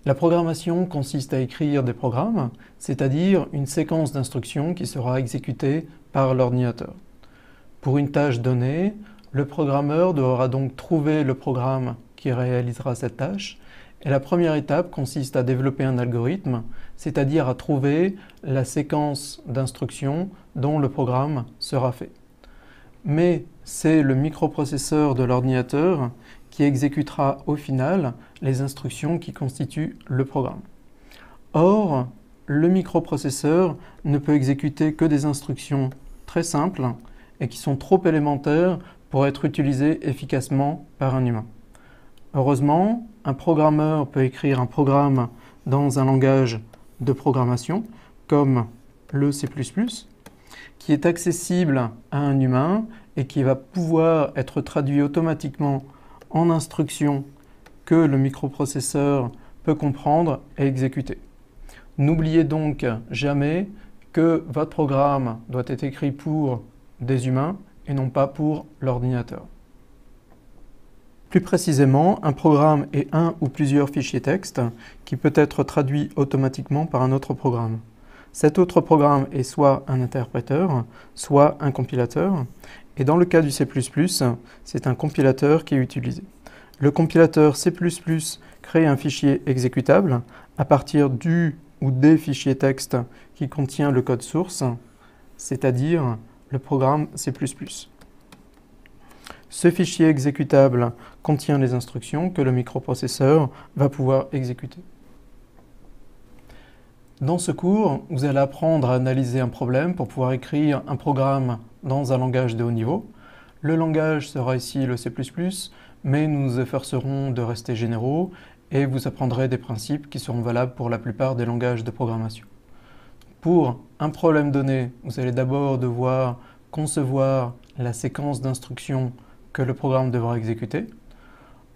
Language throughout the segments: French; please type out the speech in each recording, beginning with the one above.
La programmation consiste à écrire des programmes, c'est-à-dire une séquence d'instructions qui sera exécutée par l'ordinateur. Pour une tâche donnée, le programmeur devra donc trouver le programme qui réalisera cette tâche, et la première étape consiste à développer un algorithme, c'est-à-dire à trouver la séquence d'instructions dont le programme sera fait. Mais c'est le microprocesseur de l'ordinateur qui exécutera au final les instructions qui constituent le programme. Or, le microprocesseur ne peut exécuter que des instructions très simples et qui sont trop élémentaires pour être utilisées efficacement par un humain. Heureusement, un programmeur peut écrire un programme dans un langage de programmation comme le C++, qui est accessible à un humain et qui va pouvoir être traduit automatiquement en instructions que le microprocesseur peut comprendre et exécuter. N'oubliez donc jamais que votre programme doit être écrit pour des humains et non pas pour l'ordinateur. Plus précisément, un programme est un ou plusieurs fichiers texte qui peut être traduit automatiquement par un autre programme. Cet autre programme est soit un interpréteur, soit un compilateur, et dans le cas du C++, c'est un compilateur qui est utilisé. Le compilateur C++ crée un fichier exécutable à partir du ou des fichiers texte qui contient le code source, c'est-à-dire le programme C++. Ce fichier exécutable contient les instructions que le microprocesseur va pouvoir exécuter. Dans ce cours, vous allez apprendre à analyser un problème pour pouvoir écrire un programme dans un langage de haut niveau. Le langage sera ici le C++, mais nous nous efforcerons de rester généraux et vous apprendrez des principes qui seront valables pour la plupart des langages de programmation. Pour un problème donné, vous allez d'abord devoir concevoir la séquence d'instructions que le programme devra exécuter.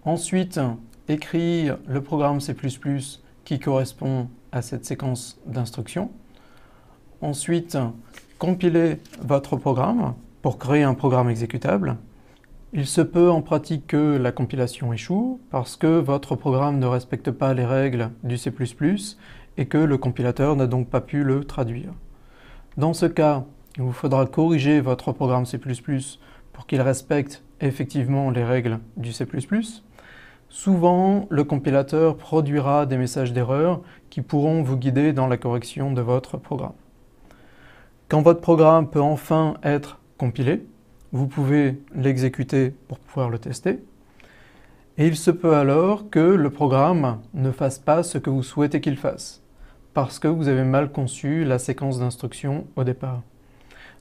Ensuite, écrire le programme C++ qui correspond à cette séquence d'instructions. Ensuite, compiler votre programme pour créer un programme exécutable. Il se peut en pratique que la compilation échoue parce que votre programme ne respecte pas les règles du C++ et que le compilateur n'a donc pas pu le traduire. Dans ce cas, il vous faudra corriger votre programme C++ pour qu'il respecte effectivement les règles du C++. Souvent, le compilateur produira des messages d'erreur qui pourront vous guider dans la correction de votre programme. Quand votre programme peut enfin être compilé, vous pouvez l'exécuter pour pouvoir le tester. Et il se peut alors que le programme ne fasse pas ce que vous souhaitez qu'il fasse, parce que vous avez mal conçu la séquence d'instructions au départ.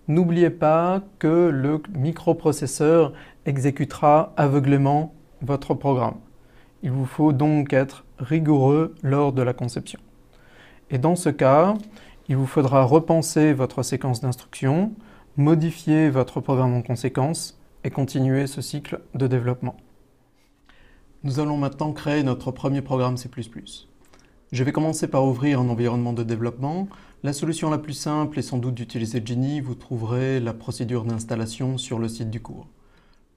N'oubliez pas que le microprocesseur exécutera aveuglément votre programme. Il vous faut donc être rigoureux lors de la conception. Et dans ce cas, il vous faudra repenser votre séquence d'instructions, modifier votre programme en conséquence et continuer ce cycle de développement. Nous allons maintenant créer notre premier programme C++. Je vais commencer par ouvrir un environnement de développement. La solution la plus simple est sans doute d'utiliser Geany. Vous trouverez la procédure d'installation sur le site du cours.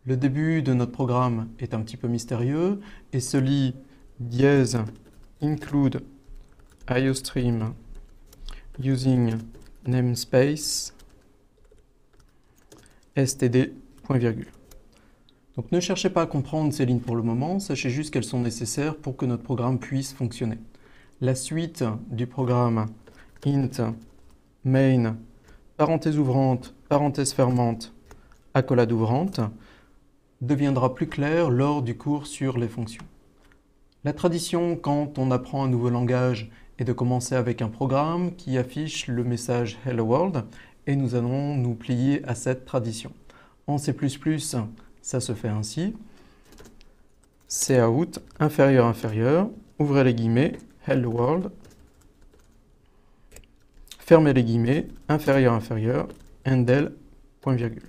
Le début de notre programme est un petit peu mystérieux et se lit --include iostream using namespace std. Donc ne cherchez pas à comprendre ces lignes pour le moment, sachez juste qu'elles sont nécessaires pour que notre programme puisse fonctionner. La suite du programme int main parenthèse ouvrante, parenthèse fermante, accolade ouvrante deviendra plus claire lors du cours sur les fonctions. La tradition quand on apprend un nouveau langage est de commencer avec un programme qui affiche le message Hello World et nous allons nous plier à cette tradition. En C++, ça se fait ainsi. Cout inférieur inférieur, ouvrez les guillemets, Hello World, fermez les guillemets, inférieur inférieur, endel, point virgule.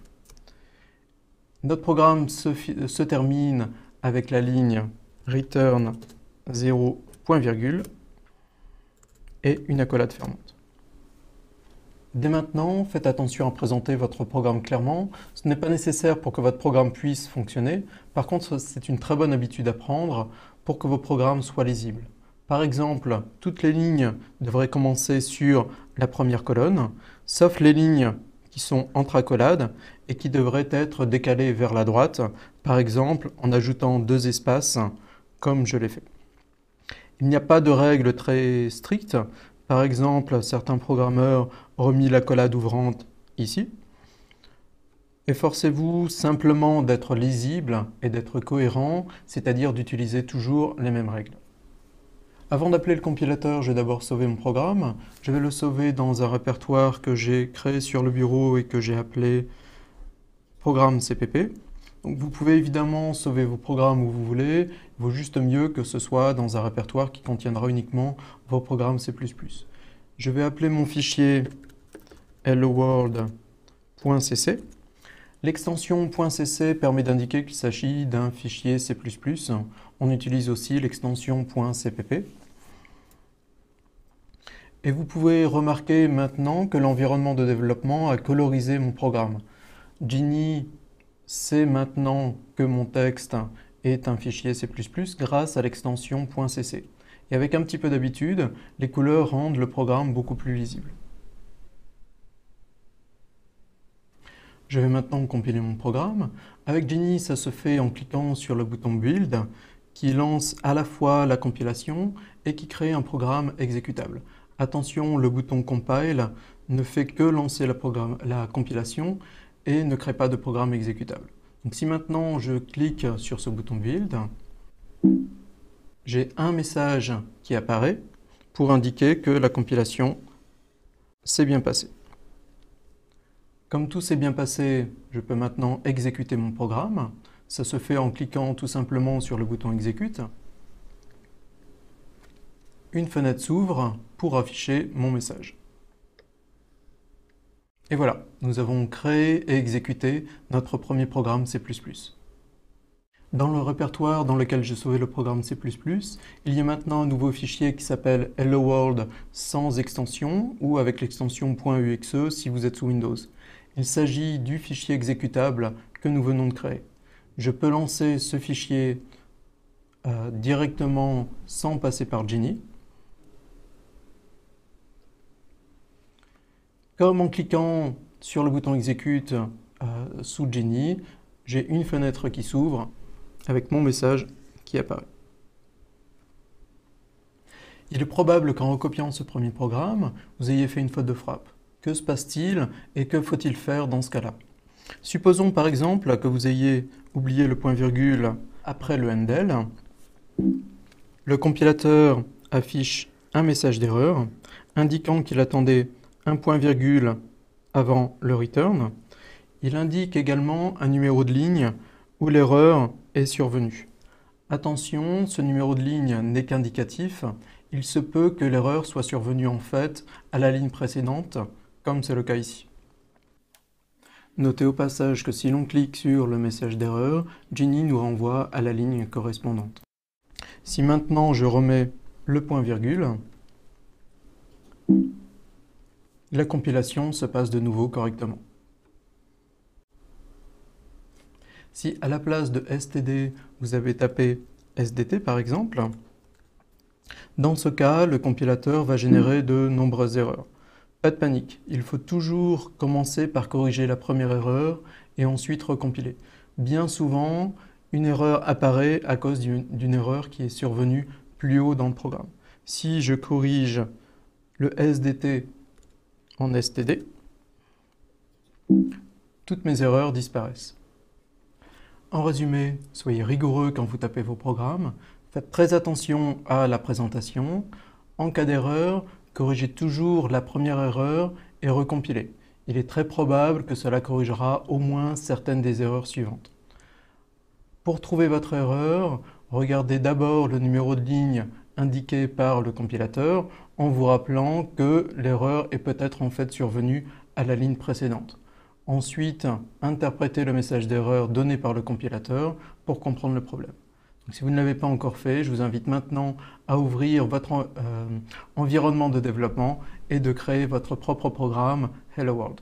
Notre programme se termine avec la ligne return 0, point virgule et une accolade fermante. Dès maintenant, faites attention à présenter votre programme clairement. Ce n'est pas nécessaire pour que votre programme puisse fonctionner. Par contre, c'est une très bonne habitude à prendre pour que vos programmes soient lisibles. Par exemple, toutes les lignes devraient commencer sur la première colonne, sauf les lignes qui sont entre accolades et qui devraient être décalées vers la droite, par exemple en ajoutant 2 espaces, comme je l'ai fait. Il n'y a pas de règle très stricte. Par exemple, certains programmeurs ont mis l'accolade ouvrante ici. Efforcez-vous simplement d'être lisible et d'être cohérent, c'est-à-dire d'utiliser toujours les mêmes règles. Avant d'appeler le compilateur, je vais d'abord sauver mon programme. Je vais le sauver dans un répertoire que j'ai créé sur le bureau et que j'ai appelé programme CPP. Donc vous pouvez évidemment sauver vos programmes où vous voulez, il vaut juste mieux que ce soit dans un répertoire qui contiendra uniquement vos programmes C++. Je vais appeler mon fichier helloworld.cc. L'extension .cc permet d'indiquer qu'il s'agit d'un fichier C++. On utilise aussi l'extension .cpp. Et vous pouvez remarquer maintenant que l'environnement de développement a colorisé mon programme. Genie sait maintenant que mon texte est un fichier C++ grâce à l'extension .cc. Et avec un petit peu d'habitude, les couleurs rendent le programme beaucoup plus lisible. Je vais maintenant compiler mon programme. Avec Genie, ça se fait en cliquant sur le bouton Build, qui lance à la fois la compilation et qui crée un programme exécutable. Attention, le bouton Compile ne fait que lancer la compilation et ne crée pas de programme exécutable. Donc si maintenant je clique sur ce bouton Build, j'ai un message qui apparaît pour indiquer que la compilation s'est bien passée. Comme tout s'est bien passé, je peux maintenant exécuter mon programme. Ça se fait en cliquant tout simplement sur le bouton Exécute. Une fenêtre s'ouvre pour afficher mon message. Et voilà, nous avons créé et exécuté notre premier programme C++. Dans le répertoire dans lequel j'ai sauvé le programme C++, il y a maintenant un nouveau fichier qui s'appelle Hello World sans extension ou avec l'extension .exe si vous êtes sous Windows. Il s'agit du fichier exécutable que nous venons de créer. Je peux lancer ce fichier directement sans passer par Genie. Comme en cliquant sur le bouton Exécute sous Genie, j'ai une fenêtre qui s'ouvre avec mon message qui apparaît. Il est probable qu'en recopiant ce premier programme, vous ayez fait une faute de frappe. Que se passe-t-il et que faut-il faire dans ce cas-là? Supposons par exemple que vous ayez oublié le point-virgule après le handle. Le compilateur affiche un message d'erreur indiquant qu'il attendait un point-virgule avant le return. Il indique également un numéro de ligne où l'erreur est survenue. Attention, ce numéro de ligne n'est qu'indicatif. Il se peut que l'erreur soit survenue en fait à la ligne précédente, comme c'est le cas ici. Notez au passage que si l'on clique sur le message d'erreur, Genie nous renvoie à la ligne correspondante. Si maintenant je remets le point-virgule, la compilation se passe de nouveau correctement. Si à la place de std, vous avez tapé sdt par exemple, dans ce cas, le compilateur va générer de nombreuses erreurs. Pas de panique, il faut toujours commencer par corriger la première erreur et ensuite recompiler. Bien souvent, une erreur apparaît à cause d'une erreur qui est survenue plus haut dans le programme. Si je corrige le sdt en std, toutes mes erreurs disparaissent. En résumé, soyez rigoureux quand vous tapez vos programmes, faites très attention à la présentation. En cas d'erreur, corrigez toujours la première erreur et recompilez. Il est très probable que cela corrigera au moins certaines des erreurs suivantes. Pour trouver votre erreur, regardez d'abord le numéro de ligne indiqué par le compilateur en vous rappelant que l'erreur est peut-être en fait survenue à la ligne précédente. Ensuite, interprétez le message d'erreur donné par le compilateur pour comprendre le problème. Donc, si vous ne l'avez pas encore fait, je vous invite maintenant à ouvrir votre environnement de développement et de créer votre propre programme Hello World.